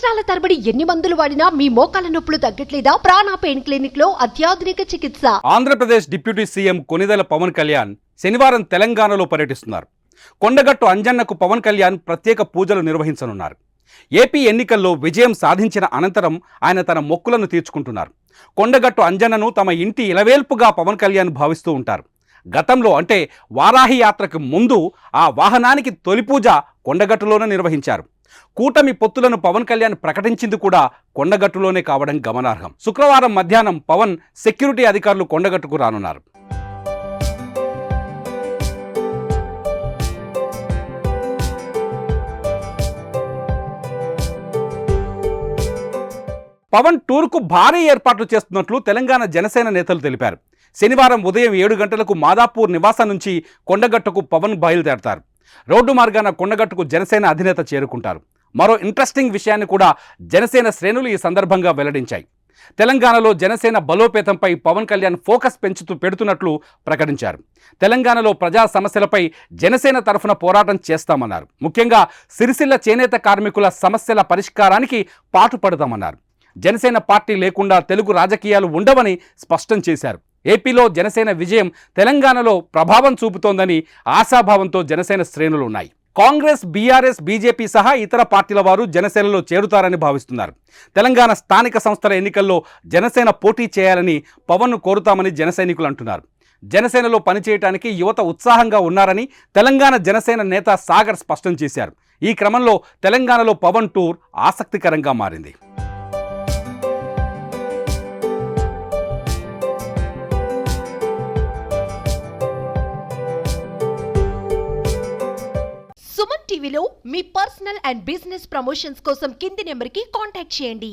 సంవత్సరాల తరబడి ఎన్ని మందులు వాడినా మీ మోకాల నొప్పులు తగ్గట్లేదా? ప్రాణ పెయిన్ క్లినిక్ లో అత్యాధునిక చికిత్స. ఆంధ్రప్రదేశ్ డిప్యూటీ సీఎం కొనిదెల పవన్ కళ్యాణ్ శనివారం తెలంగాణలో పర్యటిస్తున్నారు. కొండగట్టు అంజన్నకు పవన్ కళ్యాణ్ ప్రత్యేక పూజలు నిర్వహించనున్నారు. ఏపీ ఎన్నికల్లో విజయం సాధించిన అనంతరం ఆయన తన మొక్కులను తీర్చుకుంటున్నారు. కొండగట్టు అంజన్నను తమ ఇంటి ఇలవేల్పుగా పవన్ కళ్యాణ్ భావిస్తూ ఉంటారు. గతంలో అంటే వారాహి యాత్రకు ముందు ఆ వాహనానికి తొలి పూజ కొండగట్టులోనే నిర్వహించారు. కూటమి పొత్తులను పవన్ కళ్యాణ్ ప్రకటించింది కూడా కొండగట్టులోనే కావడం గమనార్హం. శుక్రవారం మధ్యాహ్నం పవన్ సెక్యూరిటీ అధికారులు కొండగట్టుకు రానున్నారు. పవన్ టూర్కు భారీ ఏర్పాట్లు చేస్తున్నట్లు తెలంగాణ జనసేన నేతలు తెలిపారు. శనివారం ఉదయం 7 గంటలకు మాదాపూర్ నివాసం నుంచి కొండగట్టుకు పవన్ బయలుదేరతారు. రోడ్డు మార్గాన కొండగట్టుకు జనసేన అధినేత చేరుకుంటారు. మరో ఇంట్రెస్టింగ్ విషయాన్ని కూడా జనసేన శ్రేణులు ఈ సందర్భంగా వెల్లడించాయి. తెలంగాణలో జనసేన బలోపేతంపై పవన్ కళ్యాణ్ ఫోకస్ పెడుతున్నట్లు ప్రకటించారు. తెలంగాణలో ప్రజా సమస్యలపై జనసేన తరఫున పోరాటం చేస్తామన్నారు. ముఖ్యంగా సిరిసిల్ల చేనేత కార్మికుల సమస్యల పరిష్కారానికి పాటుపడతామన్నారు. జనసేన పార్టీ లేకుండా తెలుగు రాజకీయాలు ఉండవని స్పష్టం చేశారు. ఏపీలో జనసేన విజయం తెలంగాణలో ప్రభావం చూపుతోందని ఆశాభావంతో జనసేన శ్రేణులు ఉన్నాయి. కాంగ్రెస్, బీఆర్ఎస్, బీజేపీ సహా ఇతర పార్టీల వారు జనసేనలో చేరుతారని భావిస్తున్నారు. తెలంగాణ స్థానిక సంస్థల ఎన్నికల్లో జనసేన పోటీ చేయాలని పవన్ను కోరుతామని జన సైనికులు అంటున్నారు. జనసేనలో పనిచేయడానికి యువత ఉత్సాహంగా ఉన్నారని తెలంగాణ జనసేన నేత సాగర్ స్పష్టం చేశారు. ఈ క్రమంలో తెలంగాణలో పవన్ టూర్ ఆసక్తికరంగా మారింది. సుమన్ టీవీలో మీ పర్సనల్ అండ్ బిజినెస్ ప్రమోషన్స్ కోసం కింది నెంబర్కి కాంటాక్ట్ చేయండి.